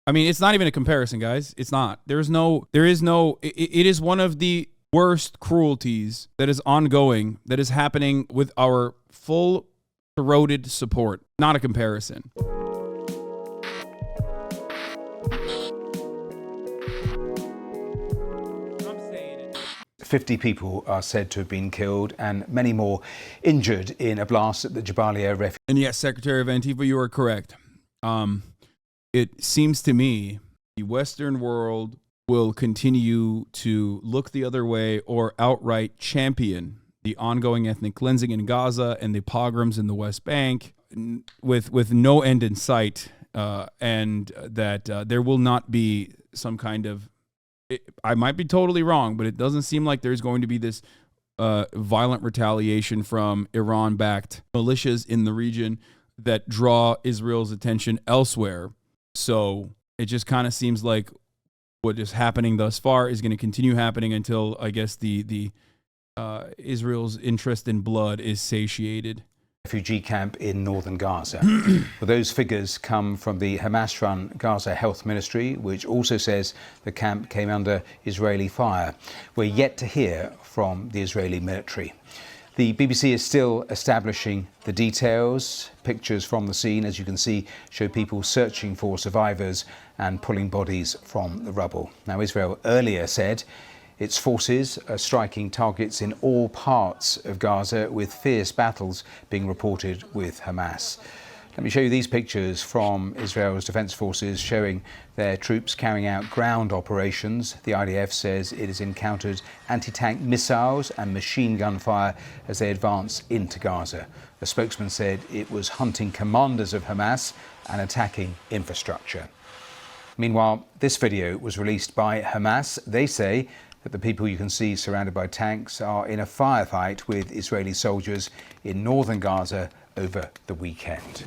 I mean, it's not even a comparison, guys. It's not. There is no, it is one of the worst cruelties that is ongoing, that is happening with our full throated support. Not a comparison. 50 people are said to have been killed and many more injured in a blast at the Jabalia refugee. And yes, Secretary of Antifa, you are correct. It seems to me the Western world will continue to look the other way or outright champion the ongoing ethnic cleansing in Gaza and the pogroms in the West Bank with no end in sight, and that there will not be some kind of, I might be totally wrong, but it doesn't seem like there's going to be this violent retaliation from Iran-backed militias in the region that draw Israel's attention elsewhere. So it just kind of seems like what is happening thus far is going to continue happening until, I guess, the Israel's interest in blood is satiated. Refugee camp in northern Gaza. Well, those figures come from the Hamas-run Gaza Health Ministry, which also says the camp came under Israeli fire. We're yet to hear from the Israeli military. The BBC is still establishing the details. Pictures from the scene, as you can see, show people searching for survivors and pulling bodies from the rubble. Now, Israel earlier said its forces are striking targets in all parts of Gaza, with fierce battles being reported with Hamas. Let me show you these pictures from Israel's defense forces showing their troops carrying out ground operations. The IDF says it has encountered anti-tank missiles and machine gun fire as they advance into Gaza. A spokesman said it was hunting commanders of Hamas and attacking infrastructure. Meanwhile, this video was released by Hamas. They say that the people you can see surrounded by tanks are in a firefight with Israeli soldiers in northern Gaza over the weekend.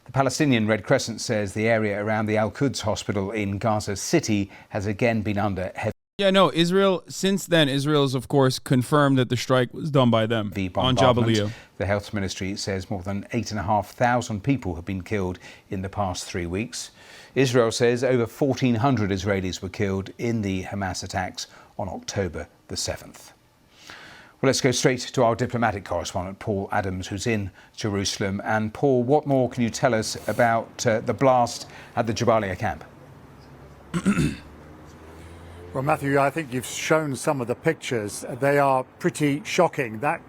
The Palestinian Red Crescent says the area around the Al-Quds hospital in Gaza City has again been under heavy... Yeah, no, Israel, since then, Israel's, of course, confirmed that the strike was done by them on Jabalia. The health ministry says more than 8,500 people have been killed in the past 3 weeks. Israel says over 1,400 Israelis were killed in the Hamas attacks on October the 7th. Well, let's go straight to our diplomatic correspondent, Paul Adams, who's in Jerusalem. And Paul, what more can you tell us about the blast at the Jabalia camp? Well, Matthew, I think you've shown some of the pictures. They are pretty shocking. That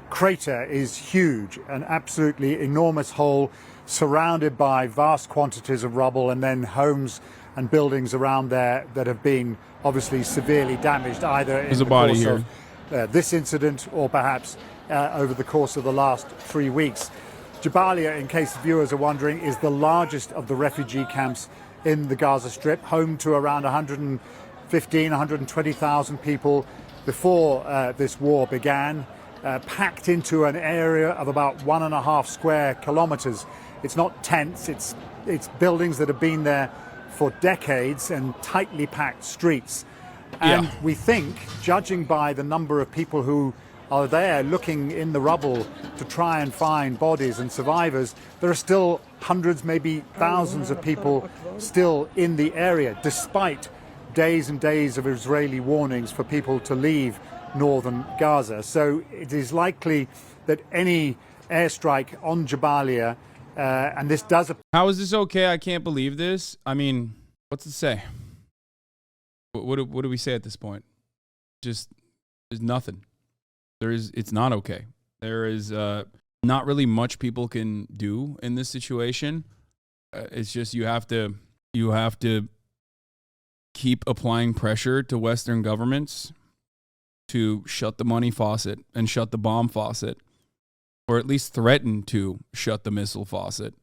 crater is huge, an absolutely enormous hole surrounded by vast quantities of rubble, and then homes and buildings around there that have been obviously severely damaged, either in the course of this incident or perhaps over the course of the last 3 weeks. Jabalia, in case viewers are wondering, is the largest of the refugee camps in the Gaza Strip, home to around 120,000 people before this war began, packed into an area of about 1.5 square kilometers. It's not tents, it's buildings that have been there for decades and tightly packed streets. And we think, judging by the number of people who are there looking in the rubble to try and find bodies and survivors, there are still hundreds, maybe thousands of people still in the area, despite days and days of Israeli warnings for people to leave northern Gaza. So it is likely that any airstrike on Jabalia, and this does... How is this okay? I can't believe this. I mean, what's it say? What do we say at this point? Just, there's nothing. It's not okay. There is not really much people can do in this situation. It's just you have to keep applying pressure to Western governments to shut the money faucet and shut the bomb faucet, or at least threaten to shut the missile faucet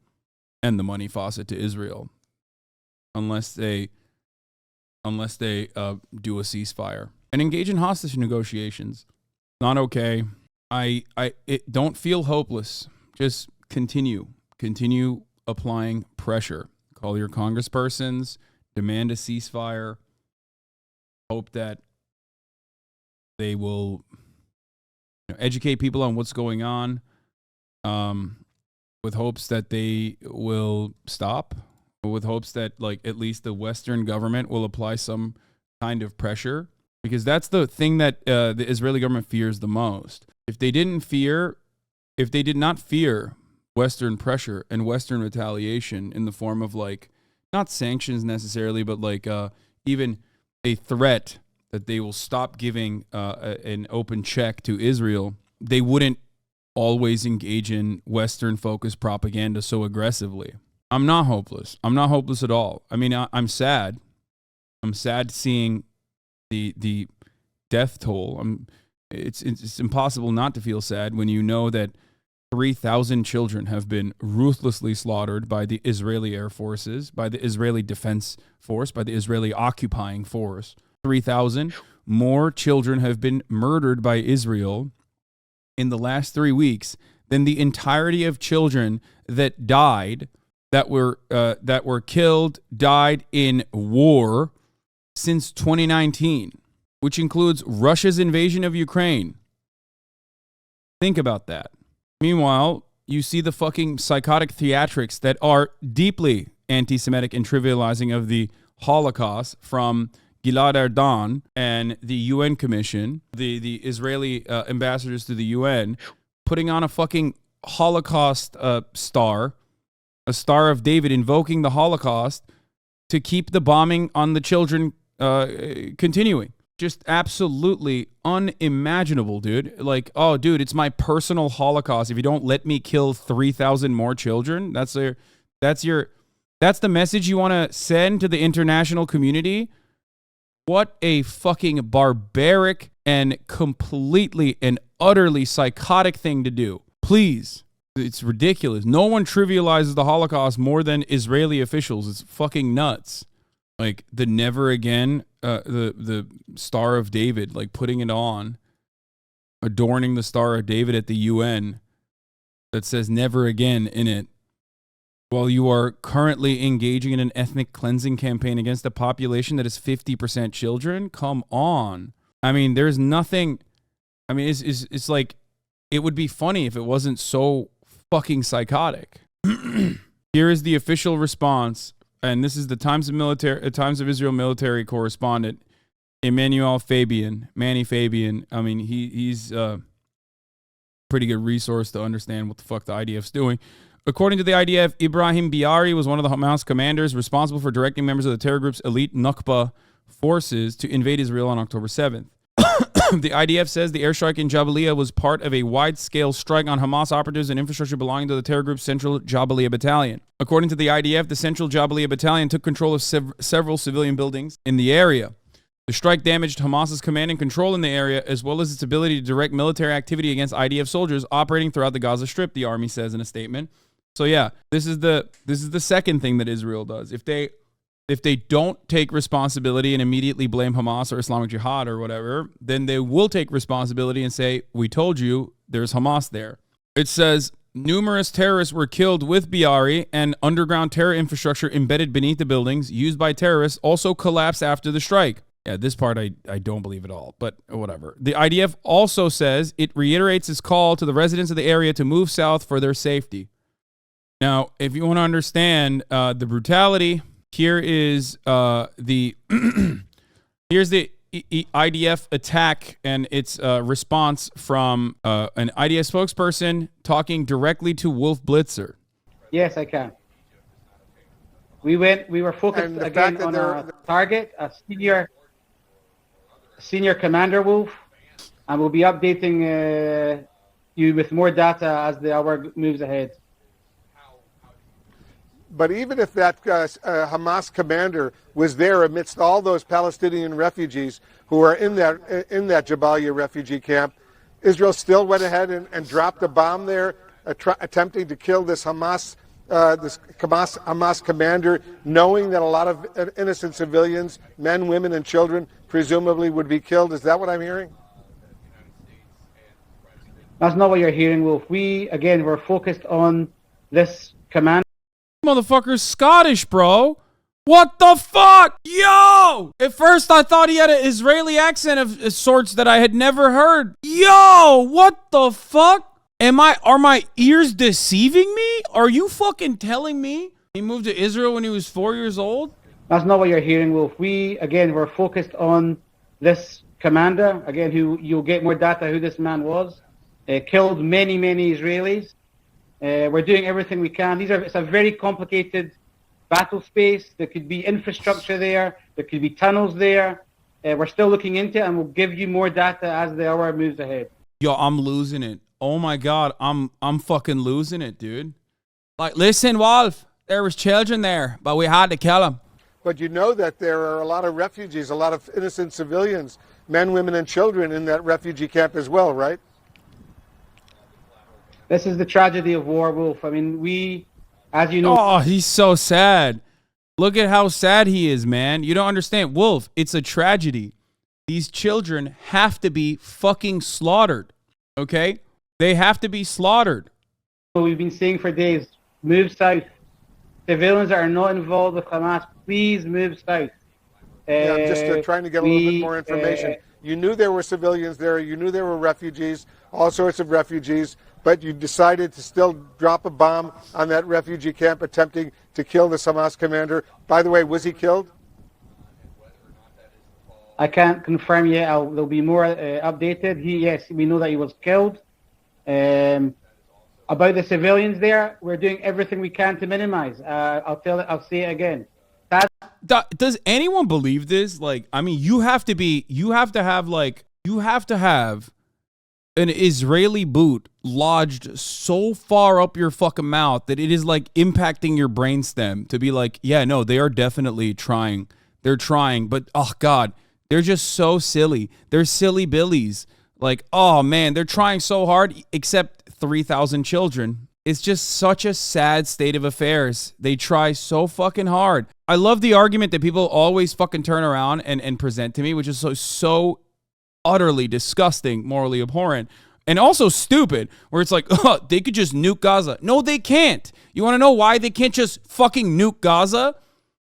and the money faucet to Israel, unless they do a ceasefire and engage in hostage negotiations. Not okay. Don't feel hopeless. Just continue applying pressure. Call your congresspersons, demand a ceasefire. Hope that they will educate people on what's going on, with hopes that they will stop with hopes that like at least the Western government will apply some kind of pressure, because that's the thing that the Israeli government fears the most. If they did not fear Western pressure and Western retaliation in the form of like, not sanctions necessarily, but like even a threat that they will stop giving an open check to Israel, they wouldn't always engage in Western-focused propaganda so aggressively. I'm not hopeless. I'm not hopeless at all. I mean, I'm sad. I'm sad seeing the death toll. It's impossible not to feel sad when you know that 3,000 children have been ruthlessly slaughtered by the Israeli Air Forces, by the Israeli Defense Force, by the Israeli occupying force. 3,000 more children have been murdered by Israel in the last 3 weeks than the entirety of children that died, that were killed, died in war since 2019, which includes Russia's invasion of Ukraine. Think about that. Meanwhile, you see the fucking psychotic theatrics that are deeply anti-Semitic and trivializing of the Holocaust from Gilad Erdan and the UN Commission, the Israeli ambassadors to the UN, putting on a fucking Holocaust star, a Star of David, invoking the Holocaust to keep the bombing on the children continuing. Just absolutely unimaginable, dude. Like, oh, dude, it's my personal Holocaust. If you don't let me kill 3,000 more children, that's the message you want to send to the international community. What a fucking barbaric and completely and utterly psychotic thing to do. Please. It's ridiculous. No one trivializes the Holocaust more than Israeli officials. It's fucking nuts. Like the never again, the Star of David, like putting it on, adorning the Star of David at the UN that says never again in it, while you are currently engaging in an ethnic cleansing campaign against a population that is 50% children. Come on. I mean, there's nothing. I mean, it's like, it would be funny if it wasn't so fucking psychotic. Here is the official response. And this is the Times of Israel military correspondent, Emmanuel Fabian, Manny Fabian. I mean, he's a pretty good resource to understand what the fuck the IDF's doing. According to the IDF, Ibrahim Biari was one of the Hamas commanders responsible for directing members of the terror group's elite Nukba forces to invade Israel on October 7th. The IDF says the airstrike in Jabalia was part of a wide-scale strike on Hamas operatives and infrastructure belonging to the terror group's Central Jabalia Battalion. According to the IDF, the Central Jabalia Battalion took control of several civilian buildings in the area. The strike damaged Hamas's command and control in the area, as well as its ability to direct military activity against IDF soldiers operating throughout the Gaza Strip, the army says in a statement. So yeah, this is the second thing that Israel does. If they don't take responsibility and immediately blame Hamas or Islamic Jihad or whatever, then they will take responsibility and say, we told you there's Hamas there. It says numerous terrorists were killed with Biari, and underground terror infrastructure embedded beneath the buildings used by terrorists also collapsed after the strike. Yeah, this part I don't believe at all, but whatever. The IDF also says it reiterates its call to the residents of the area to move south for their safety. Now, if you want to understand the brutality, here is here's the IDF attack and its response from an IDF spokesperson talking directly to Wolf Blitzer. Yes, I can. We were focused again on our target, a senior commander, Wolf, and we'll be updating you with more data as the hour moves ahead. But even if that Hamas commander was there amidst all those Palestinian refugees who are in that Jabalia refugee camp, Israel still went ahead and dropped a bomb there, attempting to kill this Hamas commander, knowing that a lot of innocent civilians, men, women, and children, presumably would be killed. Is that what I'm hearing? That's not what you're hearing, Wolf. We're focused on this commander. Motherfucker's Scottish, bro. What the fuck? Yo! At first I thought he had an Israeli accent of sorts that I had never heard. Yo! What the fuck? Are my ears deceiving me? Are you fucking telling me He moved to Israel when he was 4 years old? That's not what you're hearing, Wolf. We're focused on this commander, again, who you'll get more data who this man was. Killed many, many Israelis. We're doing everything we can. It's a very complicated battle space. There could be infrastructure there. There could be tunnels there. We're still looking into it, and we'll give you more data as the hour moves ahead. Yo, I'm losing it. Oh my God, I'm fucking losing it, dude. Like, listen, Wolf, there was children there, but we had to kill them. But you know that there are a lot of refugees, a lot of innocent civilians, men, women, and children in that refugee camp as well, right? This is the tragedy of war, Wolf. I mean, as you know... Oh, he's so sad. Look at how sad he is, man. You don't understand. Wolf, it's a tragedy. These children have to be fucking slaughtered, okay? They have to be slaughtered. We've been saying for days, move south. Civilians that are not involved with Hamas, please move south. I'm just trying to get a little bit more information. You knew there were civilians there. You knew there were refugees, all sorts of refugees, but you decided to still drop a bomb on that refugee camp attempting to kill the Hamas commander. By the way, was he killed? I can't confirm yet. There'll be more updated. Yes, we know that he was killed. About the civilians there, we're doing everything we can to minimize. I'll say it again. Does anyone believe this? Like, I mean, you have to have an Israeli boot lodged so far up your fucking mouth that it is like impacting your brainstem to be like, yeah, no, they are definitely trying. They're trying, but oh God, they're just so silly. They're silly billies. Like, oh man, they're trying so hard, except 3,000 children. It's just such a sad state of affairs. They try so fucking hard. I love the argument that people always fucking turn around and present to me, which is so utterly disgusting, morally abhorrent, and also stupid, where it's like, oh, they could just nuke Gaza. No, they can't. You want to know why they can't just fucking nuke Gaza?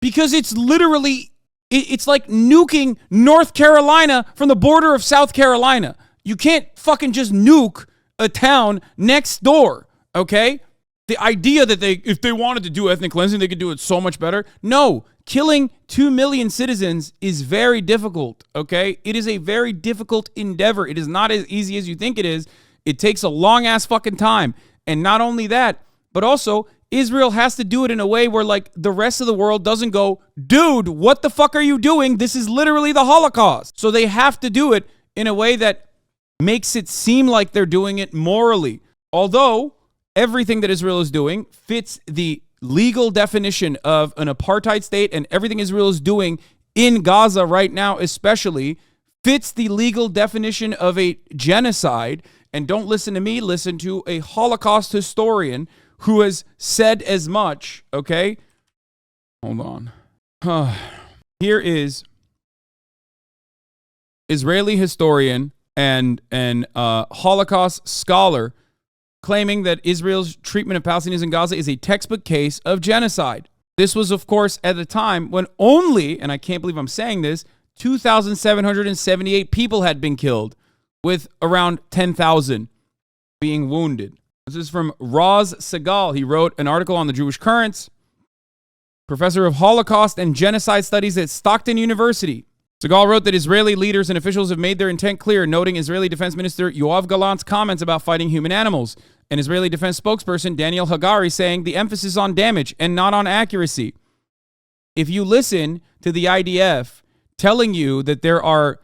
Because it's literally, it's like nuking North Carolina from the border of South Carolina. You can't fucking just nuke a town next door, okay? The idea that if they wanted to do ethnic cleansing, they could do it so much better. No, killing 2 million citizens is very difficult, okay? It is a very difficult endeavor. It is not as easy as you think it is. It takes a long-ass fucking time. And not only that, but also Israel has to do it in a way where, like, the rest of the world doesn't go, dude, what the fuck are you doing? This is literally the Holocaust. So they have to do it in a way that makes it seem like they're doing it morally. Although everything that Israel is doing fits the legal definition of an apartheid state, and everything Israel is doing in Gaza right now especially fits the legal definition of a genocide. And don't listen to me, listen to a Holocaust historian who has said as much, okay? Hold on. Here is Israeli historian and Holocaust scholar claiming that Israel's treatment of Palestinians in Gaza is a textbook case of genocide. This was, of course, at the time when only, and I can't believe I'm saying this, 2,778 people had been killed, with around 10,000 being wounded. This is from Roz Segal. He wrote an article on the Jewish Currents, professor of Holocaust and Genocide Studies at Stockton University. Segal wrote that Israeli leaders and officials have made their intent clear, noting Israeli Defense Minister Yoav Gallant's comments about fighting human animals, and Israeli Defense spokesperson Daniel Hagari saying the emphasis is on damage and not on accuracy. If you listen to the IDF telling you that there are,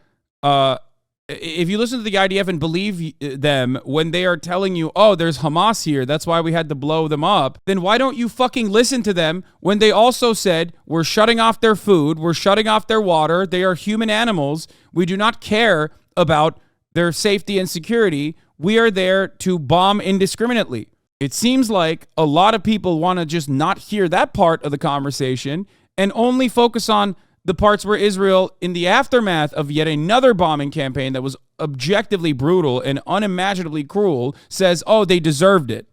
if you listen to the IDF and believe them when they are telling you, oh, there's Hamas here, that's why we had to blow them up, then why don't you fucking listen to them when they also said, we're shutting off their food, we're shutting off their water, they are human animals, we do not care about their safety and security, we are there to bomb indiscriminately. It seems like a lot of people want to just not hear that part of the conversation and only focus on the parts where Israel, in the aftermath of yet another bombing campaign that was objectively brutal and unimaginably cruel, says, oh, they deserved it.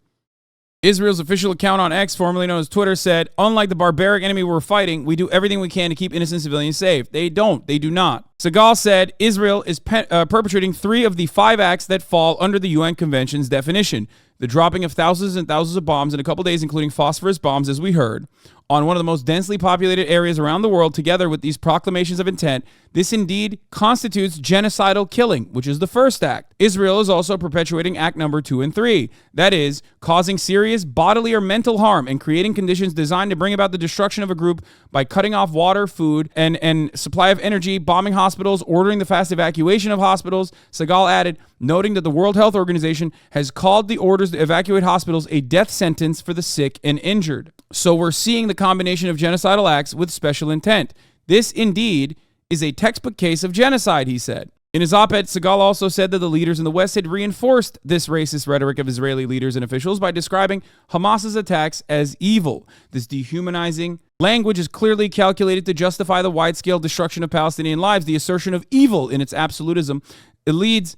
Israel's official account on X, formerly known as Twitter, said, unlike the barbaric enemy we're fighting, we do everything we can to keep innocent civilians safe. They don't. They do not. Segal said Israel is perpetrating 3 of the 5 acts that fall under the UN Convention's definition. the dropping of thousands and thousands of bombs in a couple days, including phosphorus bombs, as we heard, on one of the most densely populated areas around the world, together with these proclamations of intent, this indeed constitutes genocidal killing, which is the first act. Israel is also perpetuating act number 2 and 3. That is, causing serious bodily or mental harm and creating conditions designed to bring about the destruction of a group by cutting off water, food, and supply of energy, bombing hospitals, ordering the fast evacuation of hospitals. Segal added, noting that the World Health Organization has called the orders to evacuate hospitals a death sentence for the sick and injured. So we're seeing the combination of genocidal acts with special intent. This indeed is a textbook case of genocide, he said. In his op-ed, Segal also said that the leaders in the West had reinforced this racist rhetoric of Israeli leaders and officials by describing Hamas's attacks as evil. This dehumanizing language is clearly calculated to justify the wide-scale destruction of Palestinian lives. The assertion of evil in its absolutism elides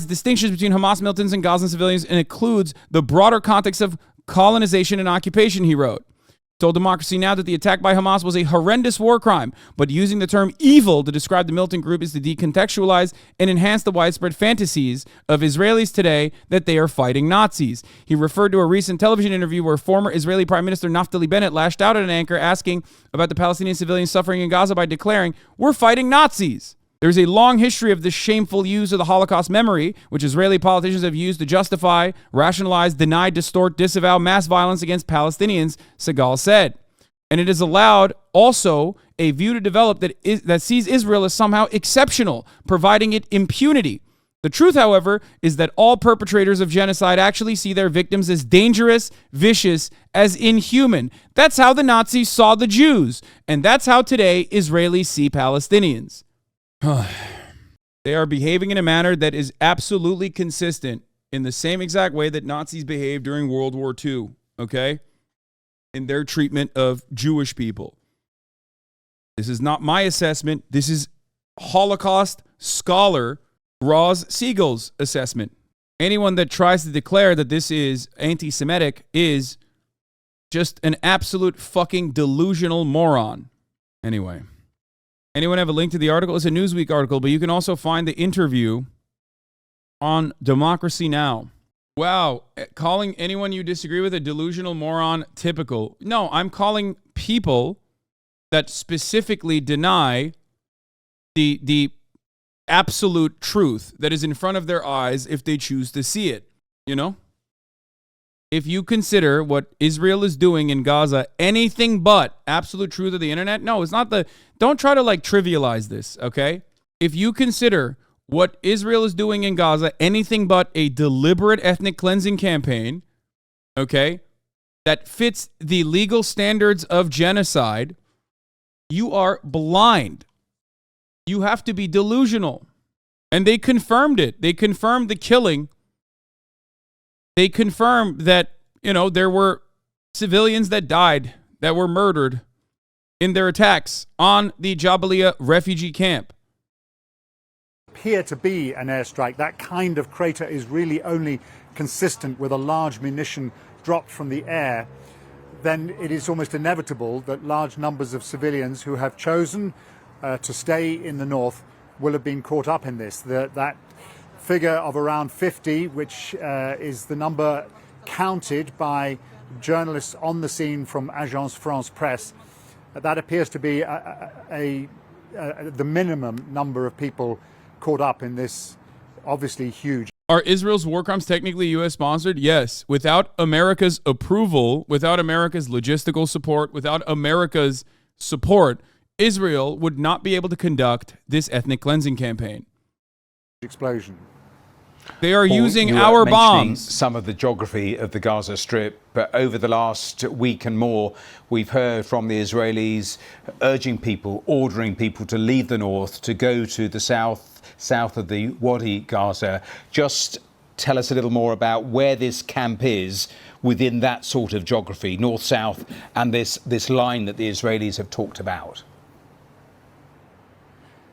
distinctions between Hamas militants and Gazan civilians and includes the broader context of colonization and occupation, he wrote. Told Democracy Now! That the attack by Hamas was a horrendous war crime, but using the term evil to describe the militant group is to decontextualize and enhance the widespread fantasies of Israelis today that they are fighting Nazis. He referred to a recent television interview where former Israeli Prime Minister Naftali Bennett lashed out at an anchor asking about the Palestinian civilians suffering in Gaza by declaring, "We're fighting Nazis." There's a long history of this shameful use of the Holocaust memory, which Israeli politicians have used to justify, rationalize, deny, distort, disavow mass violence against Palestinians, Segal said. And it has allowed also a view to develop that sees Israel as somehow exceptional, providing it impunity. The truth, however, is that all perpetrators of genocide actually see their victims as dangerous, vicious, as inhuman. That's how the Nazis saw the Jews, and that's how today Israelis see Palestinians. They are behaving in a manner that is absolutely consistent in the same exact way that Nazis behaved during World War II, okay? In their treatment of Jewish people. This is not my assessment. This is Holocaust scholar Roz Siegel's assessment. Anyone that tries to declare that this is anti-Semitic is just an absolute fucking delusional moron. Anyway. Anyone have a link to the article? It's a Newsweek article, but you can also find the interview on Democracy Now! Wow, calling anyone you disagree with a delusional moron typical. No, I'm calling people that specifically deny the absolute truth that is in front of their eyes if they choose to see it, you know? If you consider what Israel is doing in Gaza anything but absolute truth of the internet, no, it's not don't try to trivialize this, okay? If you consider what Israel is doing in Gaza anything but a deliberate ethnic cleansing campaign, okay, that fits the legal standards of genocide, you are blind. You have to be delusional. And they confirmed it. They confirmed the killing. They confirmed that, there were civilians that died, that were murdered in their attacks on the Jabalia refugee camp. Appear to be an airstrike. That kind of crater is really only consistent with a large munition dropped from the air. Then it is almost inevitable that large numbers of civilians who have chosen to stay in the north will have been caught up in this. That figure of around 50, which is the number counted by journalists on the scene from Agence France Presse, that appears to be the minimum number of people caught up in this obviously huge. Are Israel's war crimes technically U.S. sponsored? Yes. Without America's approval, without America's logistical support, without America's support, Israel would not be able to conduct this ethnic cleansing campaign. Explosion. They are using our bombs. Some of the geography of the Gaza Strip, but over the last week and more, we've heard from the Israelis urging people, ordering people to leave the north, to go to the south of the Wadi Gaza. Just tell us a little more about where this camp is within that sort of geography, north-south, and this line that the Israelis have talked about.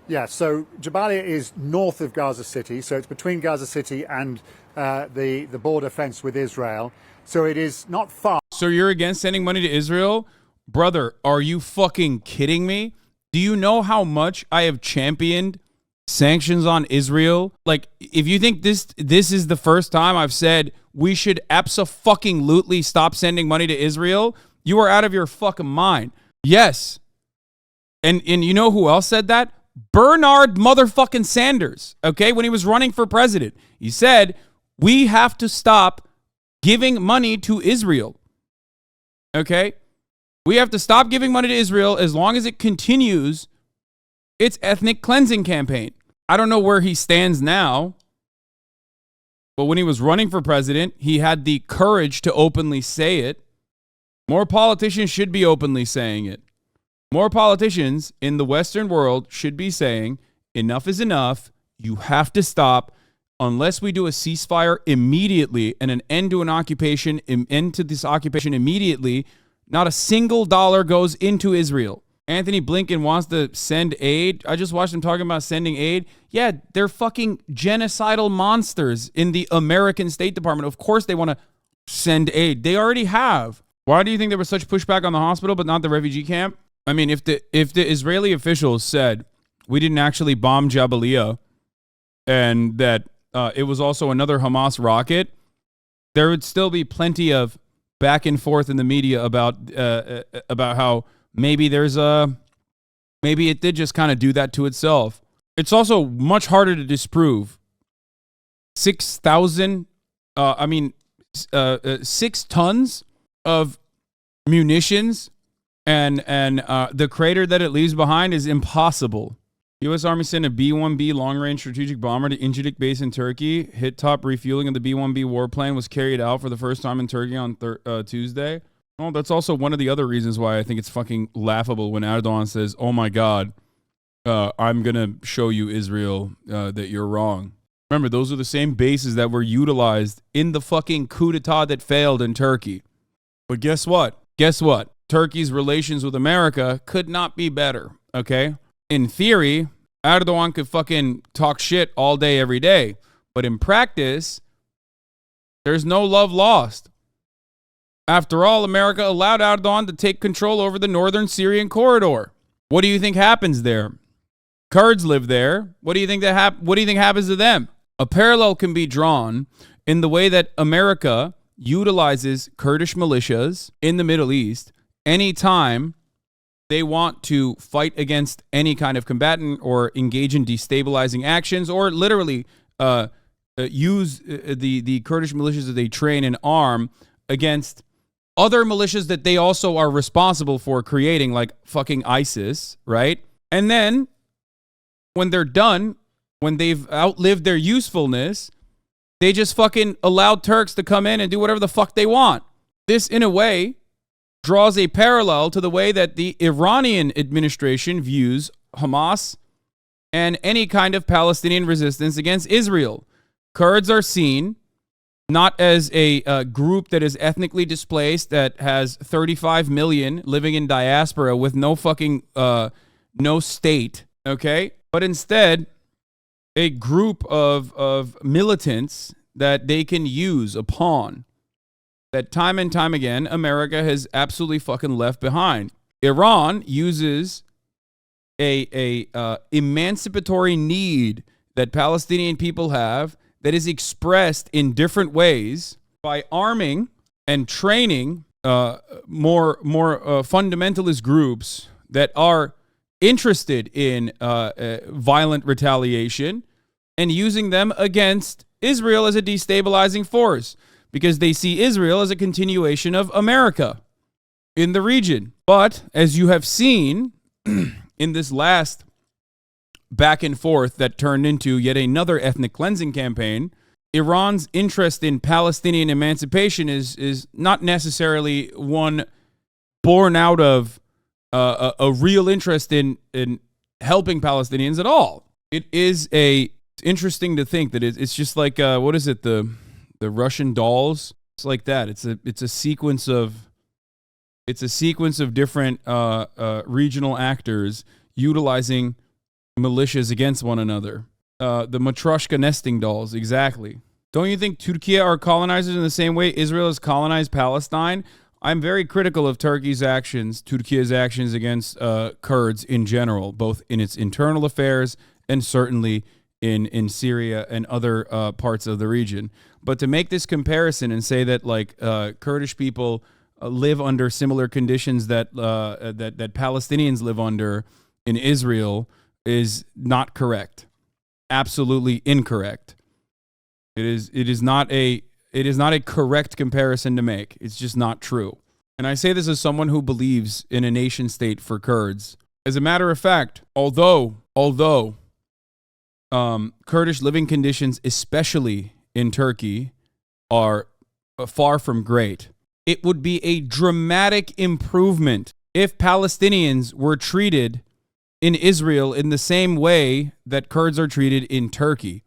Yeah, so Jabalia is north of Gaza City, so it's between Gaza City and the border fence with Israel. So it is not far. So you're against sending money to Israel? Brother, are you fucking kidding me? Do you know how much I have championed sanctions on Israel? If you think this is the first time I've said we should abso-fucking-lutely stop sending money to Israel, you are out of your fucking mind. Yes. And you know who else said that? Bernard motherfucking Sanders, okay, when he was running for president. He said, we have to stop giving money to Israel, okay? We have to stop giving money to Israel as long as it continues its ethnic cleansing campaign. I don't know where he stands now, but when he was running for president, he had the courage to openly say it. More politicians should be openly saying it. More politicians in the Western world should be saying, enough is enough. You have to stop. Unless we do a ceasefire immediately and an end to this occupation immediately, not a single dollar goes into Israel. Anthony Blinken wants to send aid. I just watched him talking about sending aid. Yeah, they're fucking genocidal monsters in the American State Department. Of course they want to send aid. They already have. Why do you think there was such pushback on the hospital but not the refugee camp? I mean, if the Israeli officials said we didn't actually bomb Jabalia and that it was also another Hamas rocket, there would still be plenty of back and forth in the media about how maybe it did just kind of do that to itself. It's also much harder to disprove. 6 tons of munitions and the crater that it leaves behind is impossible. U.S. Army sent a B-1B long-range strategic bomber to Incirlik base in Turkey. Hit-top refueling of the B-1B warplane was carried out for the first time in Turkey on Tuesday. Well, that's also one of the other reasons why I think it's fucking laughable when Erdogan says, oh my God, I'm going to show you, Israel, that you're wrong. Remember, those are the same bases that were utilized in the fucking coup d'etat that failed in Turkey. But guess what? Turkey's relations with America could not be better, okay? In theory, Erdogan could fucking talk shit all day, every day. But in practice, there's no love lost. After all, America allowed Erdogan to take control over the northern Syrian corridor. What do you think happens there? Kurds live there. What do you think happens to them? A parallel can be drawn in the way that America utilizes Kurdish militias in the Middle East anytime they want to fight against any kind of combatant or engage in destabilizing actions or literally use the Kurdish militias that they train and arm against other militias that they also are responsible for creating, like fucking ISIS, right? And then when they're done, when they've outlived their usefulness, they just fucking allow Turks to come in and do whatever the fuck they want. This, in a way, draws a parallel to the way that the Iranian administration views Hamas and any kind of Palestinian resistance against Israel. Kurds are seen not as a group that is ethnically displaced, that has 35 million living in diaspora with no fucking, no state, okay? But instead, a group of militants that they can use upon, that time and time again, America has absolutely fucking left behind. Iran uses a emancipatory need that Palestinian people have that is expressed in different ways by arming and training more fundamentalist groups that are interested in violent retaliation and using them against Israel as a destabilizing force, because they see Israel as a continuation of America in the region. But as you have seen in this last back and forth that turned into yet another ethnic cleansing campaign, Iran's interest in Palestinian emancipation is not necessarily one born out of a real interest in helping Palestinians at all. It is interesting to think that it's just like what is it, the Russian dolls? It's like that. It's a sequence of different regional actors utilizing militias against one another. The Matryoshka nesting dolls, exactly. Don't you think Turkey are colonizers in the same way Israel has colonized Palestine? I'm very critical of Turkey's actions against Kurds in general, both in its internal affairs and certainly in Syria and other parts of the region. But to make this comparison and say that like Kurdish people live under similar conditions that Palestinians live under in Israel is not correct. Absolutely incorrect. It is not a correct comparison to make. It's just not true. And I say this as someone who believes in a nation state for Kurds. As a matter of fact, although Kurdish living conditions, especially in Turkey, are far from great, it would be a dramatic improvement if Palestinians were treated in Israel in the same way that Kurds are treated in Turkey.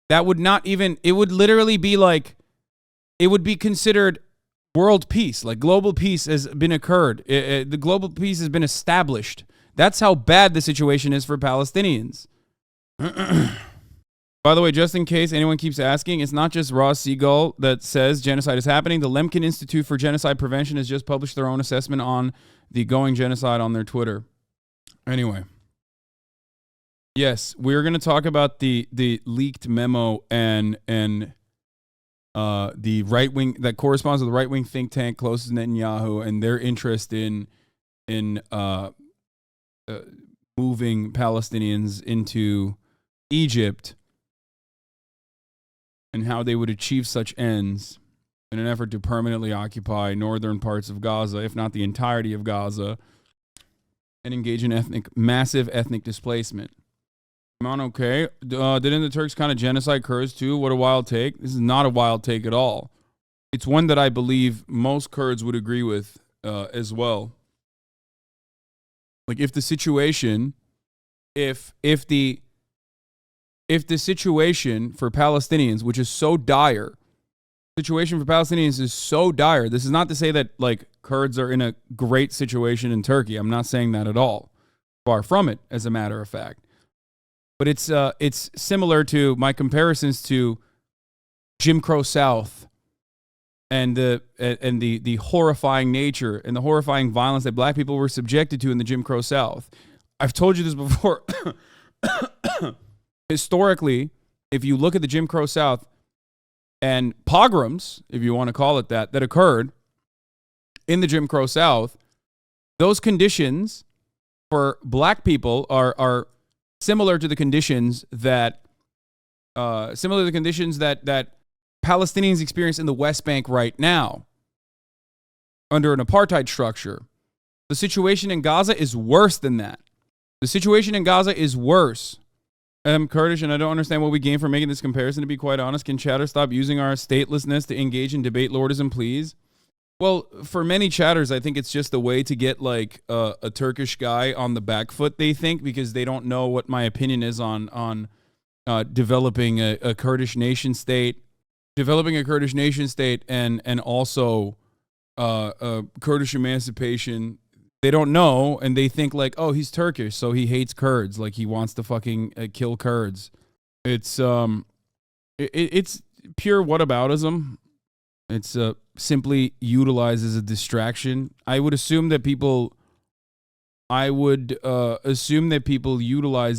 That would not even, it would literally be like, it would be considered world peace, like global peace has been occurred. The global peace has been established. That's how bad the situation is for Palestinians. By the way, just in case anyone keeps asking, it's not just Ross Siegel that says genocide is happening. The Lemkin Institute for Genocide Prevention has just published their own assessment on the going genocide on their Twitter. Anyway. Yes, we're going to talk about the leaked memo and the right wing that corresponds to the right wing think tank closest to Netanyahu and their interest in moving Palestinians into Egypt and how they would achieve such ends in an effort to permanently occupy northern parts of Gaza, if not the entirety of Gaza, and engage in massive ethnic displacement. Am I okay? Didn't the Turks kind of genocide Kurds too? What a wild take. This is not a wild take at all. It's one that I believe most Kurds would agree with as well. Like if the situation, if the situation for Palestinians, which is so dire, situation for Palestinians is so dire. This is not to say that like Kurds are in a great situation in Turkey. I'm not saying that at all. Far from it, as a matter of fact. But it's similar to my comparisons to Jim Crow South and the horrifying nature and the horrifying violence that black people were subjected to in the Jim Crow South. I've told you this before. Historically, if you look at the Jim Crow South and pogroms, if you want to call it that occurred in the Jim Crow South, those conditions for black people are similar to the conditions that Palestinians experience in the West Bank right now under an apartheid structure. The situation in Gaza is worse than that. The situation in Gaza is worse. I'm Kurdish, and I don't understand what we gain from making this comparison, to be quite honest. Can chatter stop using our statelessness to engage in debate lordism, please? Well, for many chatters, I think it's just a way to get like a Turkish guy on the back foot, they think, because they don't know what my opinion is on developing a Kurdish nation state, and also Kurdish emancipation. They don't know, and they think like, oh, he's Turkish, so he hates Kurds, like he wants to fucking kill Kurds. It's it's pure whataboutism. It's simply utilized as a distraction. I would assume that people utilize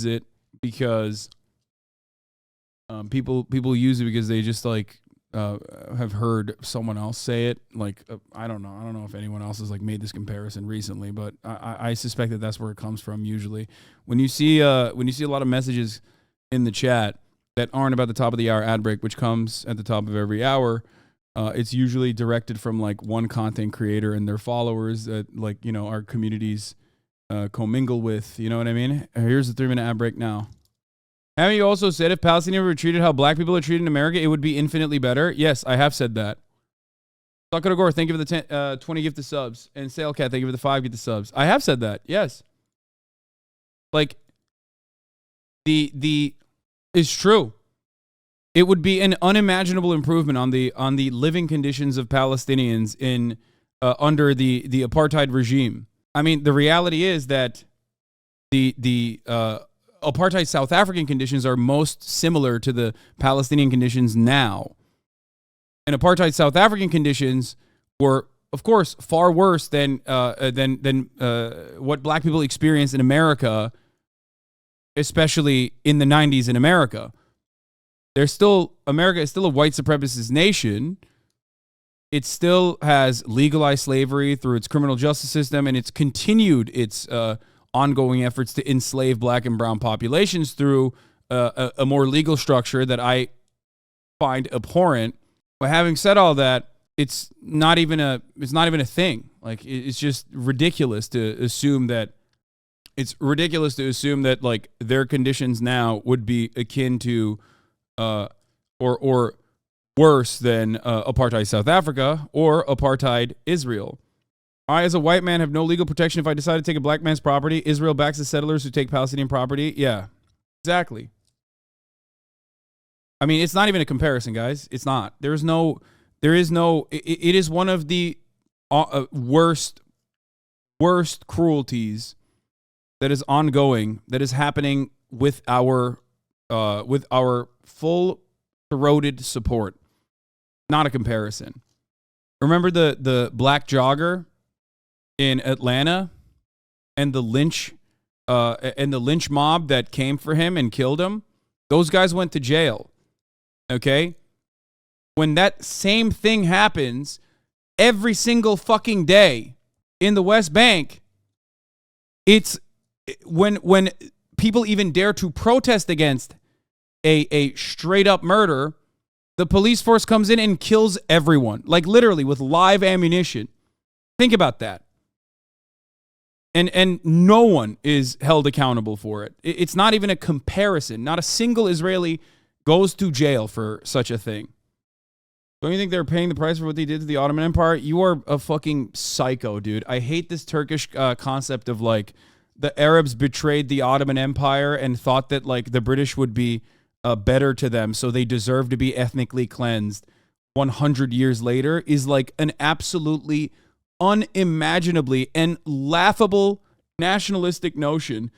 it because people use it because they just like have heard someone else say it. Like I don't know if anyone else has like made this comparison recently, but I suspect that that's where it comes from. Usually, when you see a lot of messages in the chat that aren't about the top of the hour ad break, which comes at the top of every hour. It's usually directed from like one content creator and their followers that like, you know, our communities commingle with, you know what I mean? Here's the 3-minute ad break now. Haven't you also said if Palestinians were treated how black people are treated in America, it would be infinitely better? Yes, I have said that. Sakura thank you for the 20 gifted subs. And Salecat, thank you for the 5 gifted subs. I have said that, yes. Like, it's true. It would be an unimaginable improvement on the living conditions of Palestinians in under the apartheid regime. I mean, the reality is that the apartheid South African conditions are most similar to the Palestinian conditions now. And apartheid South African conditions were, of course, far worse than what black people experienced in America especially in the 90s in America. America is still a white supremacist nation. It still has legalized slavery through its criminal justice system, and it's continued its ongoing efforts to enslave black and brown populations through a more legal structure that I find abhorrent. But having said all that, it's not even a thing. Like, it's just ridiculous to assume that like their conditions now would be akin to or worse than apartheid South Africa or apartheid Israel. I, as a white man, have no legal protection if I decide to take a black man's property. Israel backs the settlers who take Palestinian property. Yeah, exactly. I mean, it's not even a comparison, guys. It's not. It is one of the worst cruelties that is ongoing, that is happening with our full-throated support. Not a comparison. Remember the black jogger in Atlanta and the lynch mob that came for him and killed him? Those guys went to jail. Okay? When that same thing happens every single fucking day in the West Bank, it's when people even dare to protest against a straight up murder, the police force comes in and kills everyone, like literally with live ammunition. Think about that. And no one is held accountable for it. It's not even a comparison. Not a single Israeli goes to jail for such a thing. Don't you think they're paying the price for what they did to the Ottoman Empire? You are a fucking psycho, dude. I hate this Turkish concept of like the Arabs betrayed the Ottoman Empire and thought that like the British would be better to them, so they deserve to be ethnically cleansed 100 years later is like an absolutely unimaginably and laughable nationalistic notion.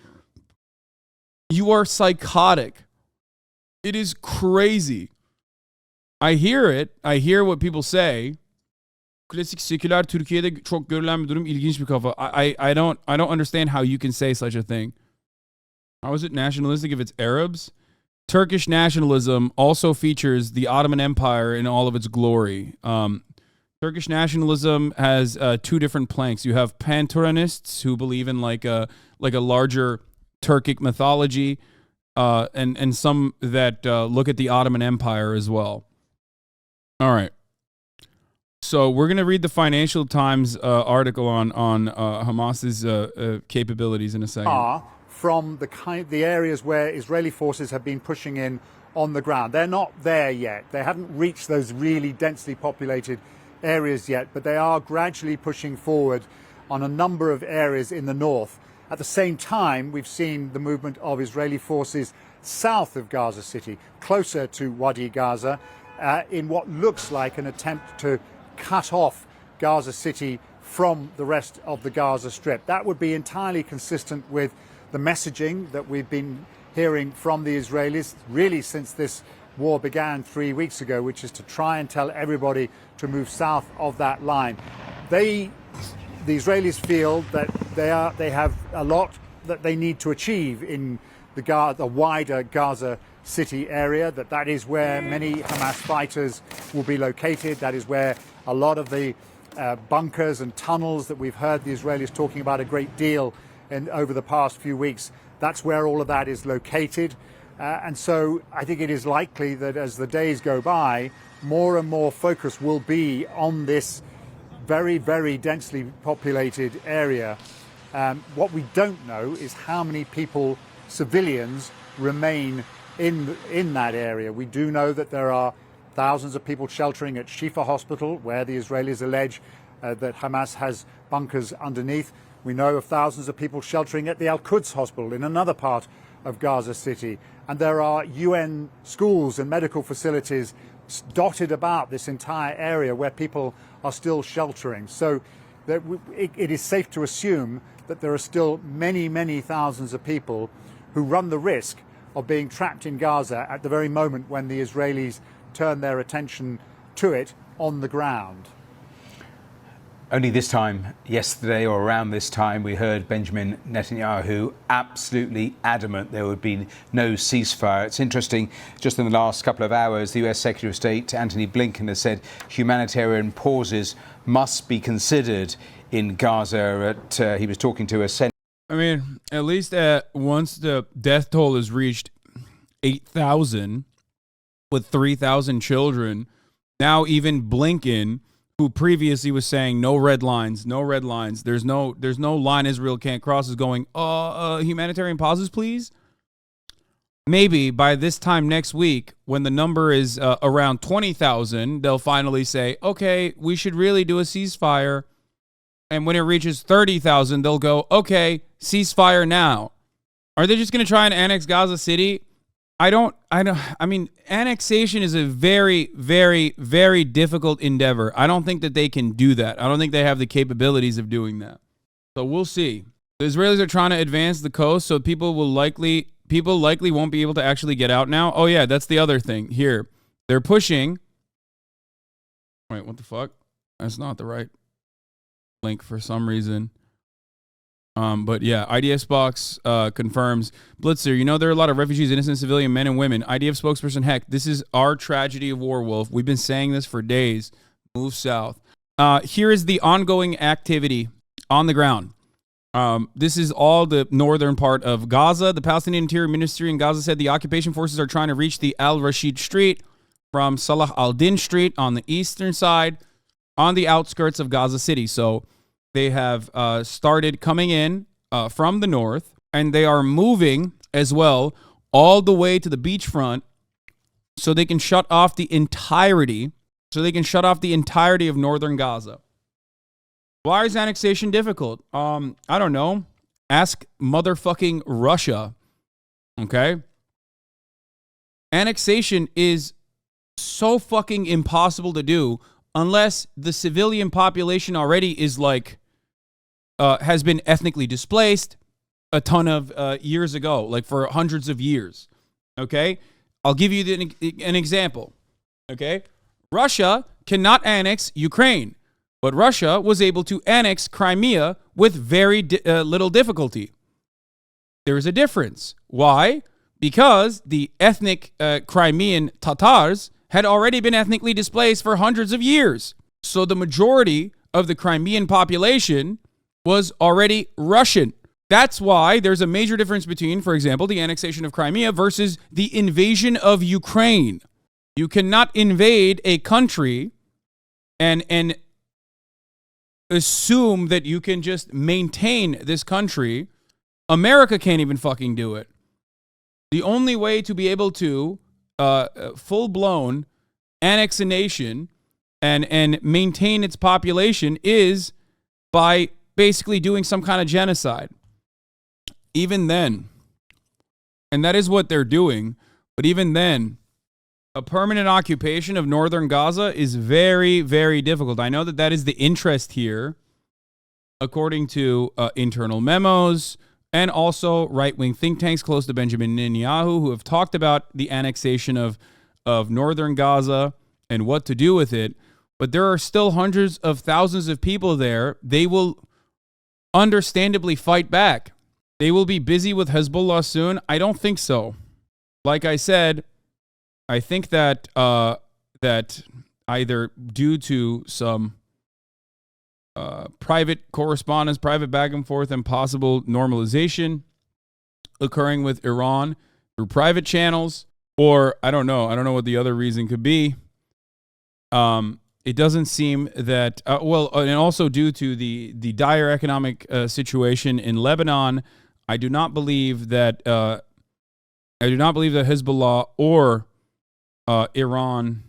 You are psychotic. It is crazy. I hear it. I hear what people say. Klasik seküler Türkiye'de çok görülen bir durum, ilginç bir kafa. I don't understand how you can say such a thing. How is it nationalistic if it's Arabs? Turkish nationalism also features the Ottoman Empire in all of its glory. Turkish nationalism has two different planks. You have Pan-Turanists who believe in like a larger Turkic mythology, and some that look at the Ottoman Empire as well. All right. So we're going to read the Financial Times article on Hamas's capabilities in a second. From the areas where Israeli forces have been pushing in on the ground. They're not there yet. They haven't reached those really densely populated areas yet, but they are gradually pushing forward on a number of areas in the north. At the same time, we've seen the movement of Israeli forces south of Gaza City, closer to Wadi Gaza, in what looks like an attempt to cut off Gaza City from the rest of the Gaza Strip. That would be entirely consistent with the messaging that we've been hearing from the Israelis really since this war began 3 weeks ago, which is to try and tell everybody to move south of that line. The Israelis feel that they have a lot that they need to achieve in the wider Gaza City area, that is where many Hamas fighters will be located. That is where a lot of the bunkers and tunnels that we've heard the Israelis talking about a great deal over the past few weeks, that's where all of that is located. And so I think it is likely that as the days go by, more and more focus will be on this very, very densely populated area. What we don't know is how many people, civilians, remain in that area. We do know that there are thousands of people sheltering at Shifa Hospital, where the Israelis allege that Hamas has bunkers underneath. We know of thousands of people sheltering at the Al-Quds Hospital in another part of Gaza City. And there are UN schools and medical facilities dotted about this entire area where people are still sheltering. So it is safe to assume that there are still many, many thousands of people who run the risk of being trapped in Gaza at the very moment when the Israelis turn their attention to it on the ground. Only this time, yesterday or around this time, we heard Benjamin Netanyahu absolutely adamant there would be no ceasefire. It's interesting, just in the last couple of hours, the US Secretary of State Antony Blinken has said humanitarian pauses must be considered in Gaza. He was talking to a senator. I mean, at least once the death toll has reached 8,000 with 3,000 children, now even Blinken, who previously was saying no red lines, there's no line Israel can't cross, is going, humanitarian pauses, please. Maybe by this time next week, when the number is around 20,000, they'll finally say, okay, we should really do a ceasefire. And when it reaches 30,000, they'll go, okay, ceasefire now. Are they just going to try and annex Gaza City? I mean, annexation is a very, very, very difficult endeavor. I don't think that they can do that. I don't think they have the capabilities of doing that. So we'll see. The Israelis are trying to advance the coast, so people likely won't be able to actually get out now. Oh yeah, that's the other thing. Here, they're pushing. Wait, what the fuck? That's not the right link for some reason. But yeah, IDF box confirms. Blitzer, you know there are a lot of refugees, innocent civilian men and women. IDF spokesperson, heck, this is our tragedy of war, Wolf. We've been saying this for days. Move south. Here is the ongoing activity on the ground. This is all the northern part of Gaza. The Palestinian Interior Ministry in Gaza said the occupation forces are trying to reach the Al-Rashid Street from Salah al-Din Street on the eastern side on the outskirts of Gaza City. So they have started coming in from the north, and they are moving as well all the way to the beachfront so they can shut off the entirety of northern Gaza. Why is annexation difficult? I don't know. Ask motherfucking Russia. Okay? Annexation is so fucking impossible to do unless the civilian population already is like has been ethnically displaced a ton of years ago, like for hundreds of years. Okay? I'll give you an example. Okay? Russia cannot annex Ukraine, but Russia was able to annex Crimea with very little difficulty. There is a difference. Why? Because the ethnic Crimean Tatars had already been ethnically displaced for hundreds of years. So the majority of the Crimean population was already Russian. That's why there's a major difference between, for example, the annexation of Crimea versus the invasion of Ukraine. You cannot invade a country and assume that you can just maintain this country. America can't even fucking do it. The only way to be able to full-blown annex a nation and maintain its population is by basically doing some kind of genocide. Even then, and that is what they're doing, but even then, a permanent occupation of northern Gaza is very, very difficult. I know that that is the interest here, according to internal memos, and also right-wing think tanks close to Benjamin Netanyahu who have talked about the annexation of northern Gaza and what to do with it. But there are still hundreds of thousands of people there. They will understandably fight back. They will be busy with Hezbollah soon. I don't think so. Like I said, I think that that either due to some private correspondence, private back and forth, and possible normalization occurring with Iran through private channels, or I don't know what the other reason could be. It doesn't seem that, and also due to the dire economic situation in Lebanon, I do not believe that Hezbollah or Iran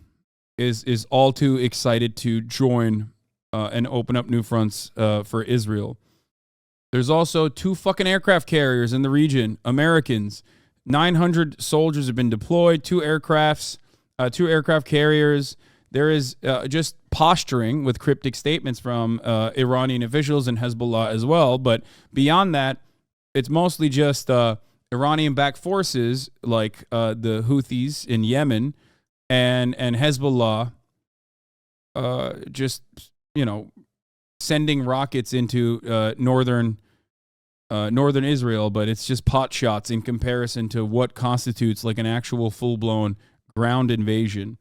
is all too excited to join and open up new fronts for Israel. There's also 2 fucking aircraft carriers in the region, Americans. 900 soldiers have been deployed, 2 aircraft carriers. There is just posturing with cryptic statements from Iranian officials and Hezbollah as well. But beyond that, it's mostly just Iranian-backed forces like the Houthis in Yemen and Hezbollah just, sending rockets into northern Israel, but it's just pot shots in comparison to what constitutes like an actual full-blown ground invasion.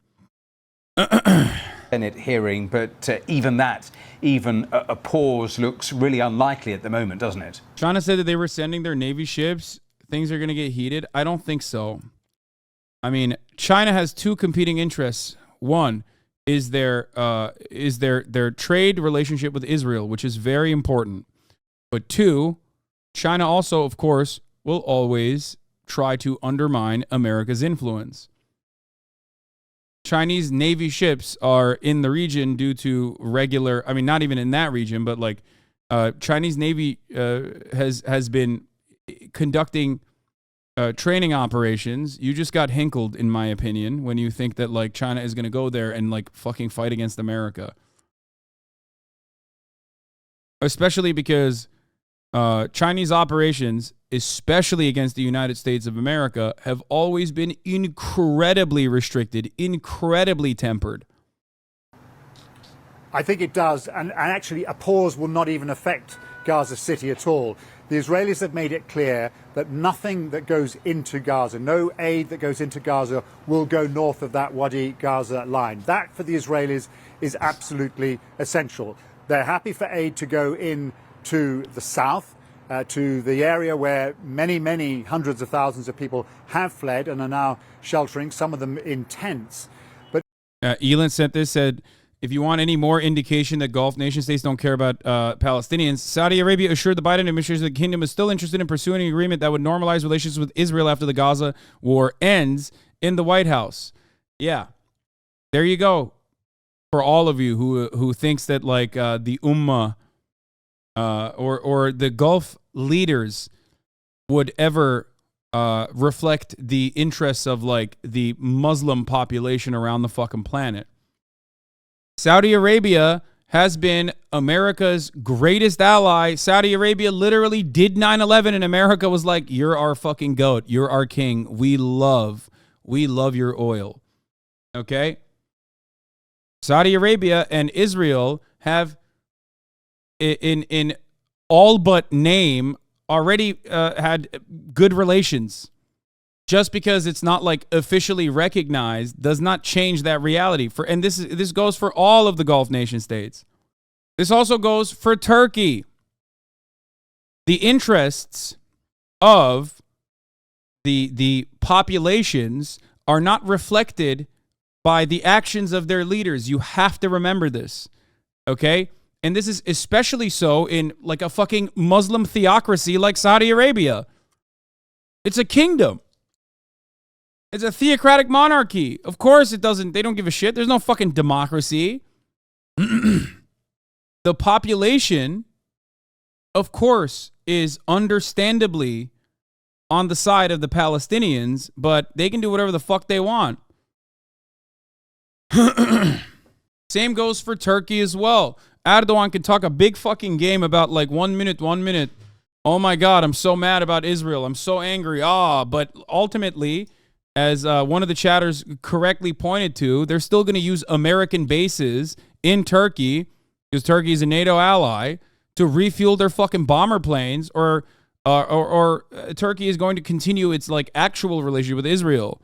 Senate hearing, but even a pause looks really unlikely at the moment, doesn't it? China said that they were sending their Navy ships. Things are going to get heated. I don't think so. I mean, China has two competing interests. One is their trade relationship with Israel, which is very important. But two, China also, of course, will always try to undermine America's influence. Chinese Navy ships are in the region due to regular, I mean, not even in that region, but like Chinese Navy has been conducting training operations. You just got hinkled, in my opinion, when you think that like China is going to go there and like fucking fight against America. Especially because Chinese operations, especially against the United States of America, have always been incredibly restricted, incredibly tempered. I think it does, and actually a pause will not even affect Gaza City at all. The Israelis have made it clear that nothing that goes into Gaza, no aid that goes into Gaza, will go north of that Wadi Gaza line. That, for the Israelis, is absolutely essential. They're happy for aid to go in to the south, to the area where many, many hundreds of thousands of people have fled and are now sheltering, some of them in tents. But Elon sent this, said, if you want any more indication that Gulf nation states don't care about Palestinians, Saudi Arabia assured the Biden administration the kingdom is still interested in pursuing an agreement that would normalize relations with Israel after the Gaza war ends in the White House. Yeah, there you go. For all of you who thinks that like the Ummah or the Gulf leaders would ever reflect the interests of like the Muslim population around the fucking planet. Saudi Arabia has been America's greatest ally. Saudi Arabia literally did 9/11 and America was like, you're our fucking goat. You're our king. We love your oil. Okay? Saudi Arabia and Israel have in all but name already had good relations. Just because it's not like officially recognized does not change that reality. And this goes for all of the Gulf nation states. This also goes for Turkey. The interests of the populations are not reflected by the actions of their leaders. You have to remember this. Okay? And this is especially so in like a fucking Muslim theocracy like Saudi Arabia. It's a kingdom. It's a theocratic monarchy. Of course they don't give a shit. There's no fucking democracy. The population, of course, is understandably on the side of the Palestinians, but they can do whatever the fuck they want. Same goes for Turkey as well. Erdogan can talk a big fucking game about like 1 minute. Oh my God, I'm so mad about Israel. I'm so angry. But ultimately, as one of the chatters correctly pointed to, they're still going to use American bases in Turkey, because Turkey is a NATO ally, to refuel their fucking bomber planes, or Turkey is going to continue its like actual relationship with Israel.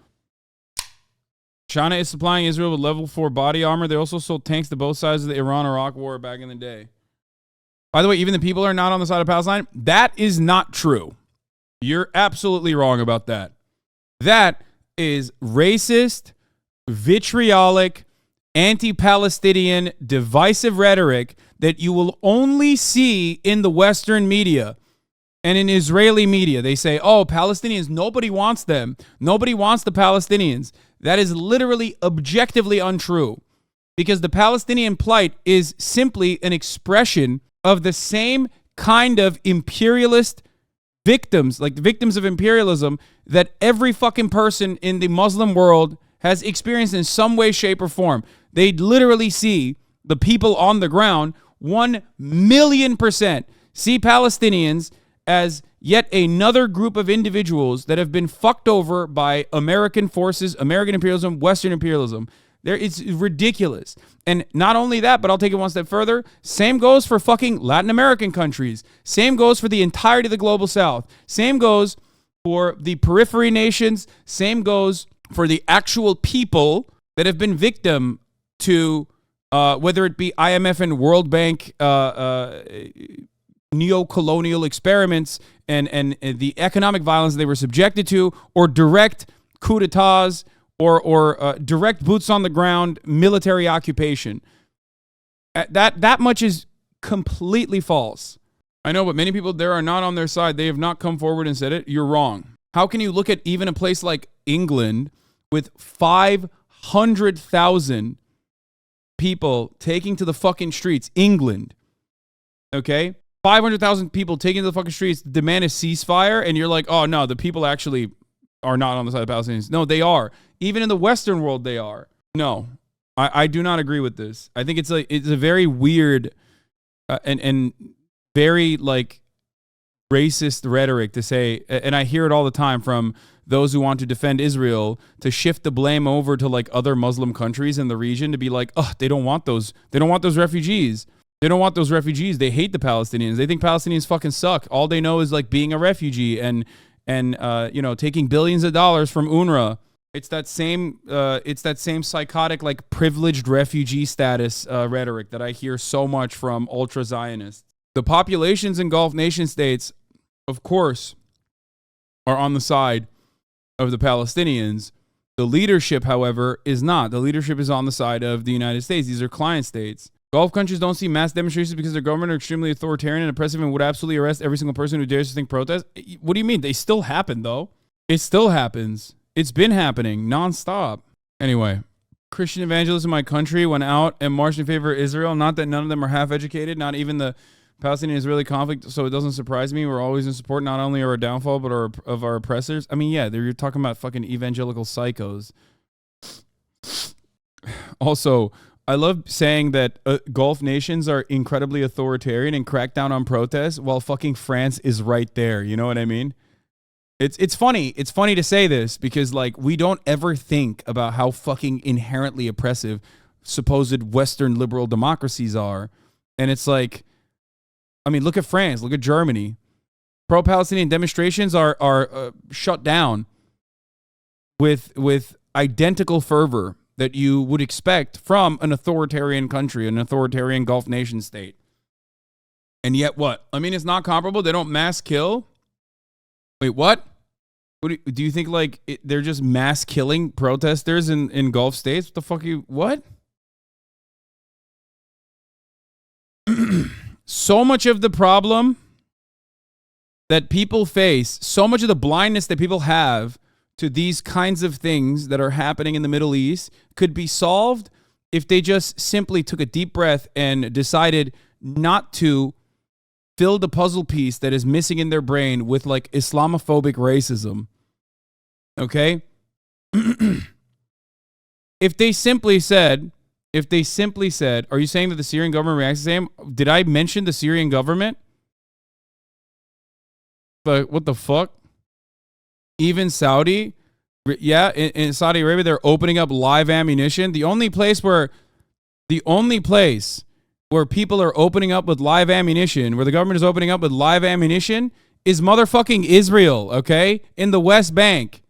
China is supplying Israel with level 4 body armor. They also sold tanks to both sides of the Iran-Iraq war back in the day. By the way, even the people are not on the side of Palestine. That is not true. You're absolutely wrong about that. That is racist, vitriolic, anti-Palestinian, divisive rhetoric that you will only see in the Western media and in Israeli media. They say, oh, Palestinians, nobody wants them. Nobody wants the Palestinians. That is literally objectively untrue, because the Palestinian plight is simply an expression of the same kind of imperialist victims, like the victims of imperialism, that every fucking person in the Muslim world has experienced in some way, shape, or form. They literally see the people on the ground 1,000,000% see Palestinians as yet another group of individuals that have been fucked over by American forces, American imperialism, Western imperialism. It's ridiculous. And not only that, but I'll take it one step further. Same goes for fucking Latin American countries. Same goes for the entirety of the global south. Same goes for the periphery nations. Same goes for the actual people that have been victim to whether it be IMF and World Bank neo-colonial experiments and the economic violence they were subjected to, or direct coup d'etats, or direct boots on the ground military occupation. That much is completely false. I know, but many people there are not on their side. They have not come forward and said it. You're wrong. How can you look at even a place like England with 500,000 people taking to the fucking streets? England, okay? 500,000 people taking to the fucking streets to demand a ceasefire, and you're like, oh no, the people actually are not on the side of the Palestinians. No, they are. Even in the Western world, they are. No, I do not agree with this. I think it's a very weird and very like racist rhetoric to say, and I hear it all the time from those who want to defend Israel, to shift the blame over to like other Muslim countries in the region, to be like, oh, they don't want those refugees. They don't want those refugees. They hate the Palestinians. They think Palestinians fucking suck. All they know is like being a refugee and taking billions of dollars from UNRWA. It's that same psychotic, like privileged refugee status rhetoric that I hear so much from ultra Zionists. The populations in Gulf nation states, of course, are on the side of the Palestinians. The leadership, however, is not. The leadership is on the side of the United States. These are client states. Gulf countries don't see mass demonstrations because their government are extremely authoritarian and oppressive and would absolutely arrest every single person who dares to think protest. What do you mean? They still happen, though. It still happens. It's been happening nonstop. Anyway, Christian evangelists in my country went out and marched in favor of Israel. Not that none of them are half-educated, not even the Palestinian-Israeli conflict, so it doesn't surprise me. We're always in support not only of our downfall, but of our oppressors. I mean, yeah, you're talking about fucking evangelical psychos. Also, I love saying that Gulf nations are incredibly authoritarian and crack down on protests while fucking France is right there. You know what I mean? It's funny. It's funny to say this because like we don't ever think about how fucking inherently oppressive supposed Western liberal democracies are. And it's like, I mean, look at France, look at Germany. Pro-Palestinian demonstrations are shut down with identical fervor that you would expect from an authoritarian country, an authoritarian Gulf nation state. And yet what? I mean, it's not comparable. They don't mass kill. Wait, what? Do you think like they're just mass killing protesters in Gulf states? What the fuck what? So much of the problem that people face, so much of the blindness that people have to these kinds of things that are happening in the Middle East could be solved if they just simply took a deep breath and decided not to fill the puzzle piece that is missing in their brain with like Islamophobic racism. Okay? If they simply said, are you saying that the Syrian government reacts the same? Did I mention the Syrian government? But what the fuck? Even Saudi, yeah, in Saudi Arabia, they're opening up live ammunition. The only place where people are opening up with live ammunition, where the government is opening up with live ammunition, is motherfucking Israel, okay? In the West Bank.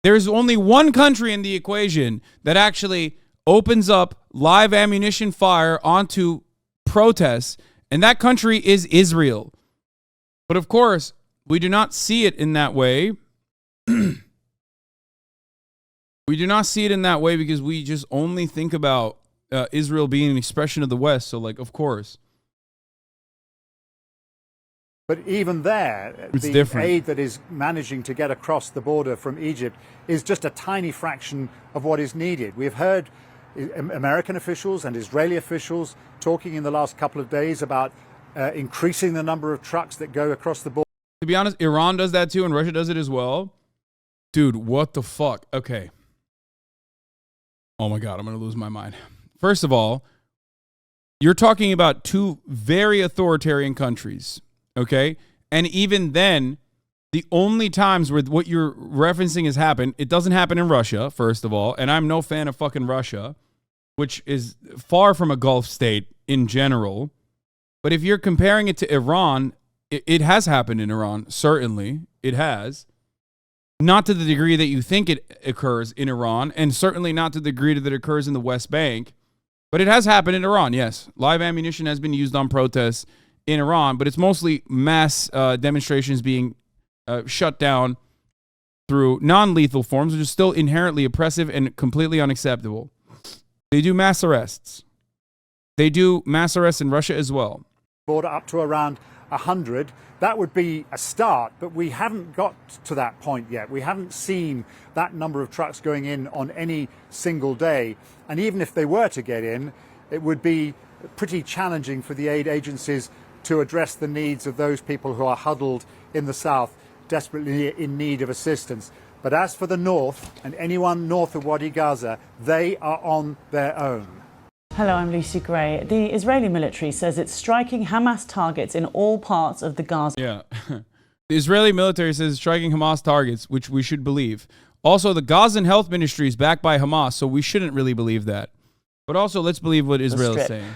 There's only one country in the equation that actually opens up live ammunition fire onto protests, and that country is Israel. But of course, we do not see it in that way. We do not see it in that way because we just only think about Israel being an expression of the West. So, like, of course. But even there, it's the different. Aid that is managing to get across the border from Egypt is just a tiny fraction of what is needed. We've heard American officials and Israeli officials talking in the last couple of days about increasing the number of trucks that go across the border. To be honest, Iran does that too, and Russia does it as well. Dude, what the fuck? Okay. Oh my God, I'm going to lose my mind. First of all, you're talking about two very authoritarian countries, okay? And even then, The only times where what you're referencing has happened, it doesn't happen in Russia, first of all, and I'm no fan of fucking Russia, which is far from a Gulf state in general. But if you're comparing it to Iran, it has happened in Iran, certainly. It has. Not to the degree that you think it occurs in Iran, and certainly not to the degree that it occurs in the West Bank. But it has happened in Iran, yes. Live ammunition has been used on protests in Iran, but it's mostly mass demonstrations being shut down through non-lethal forms, which is still inherently oppressive and completely unacceptable. They do mass arrests. They do mass arrests in Russia as well. Border up to around 100. That would be a start, but we haven't got to that point yet. We haven't seen that number of trucks going in on any single day. And even if they were to get in, it would be pretty challenging for the aid agencies to address the needs of those people who are huddled in the south, desperately in need of assistance. But as for the north and anyone north of Wadi Gaza, they are on their own. Hello, I'm Lucy Gray. The Israeli military says it's striking Hamas targets in all parts of the Gaza. Yeah. The Israeli military says it's striking Hamas targets, which we should believe. Also, the Gazan Health Ministry is backed by Hamas, so we shouldn't really believe that. But also, let's believe what Israel is saying.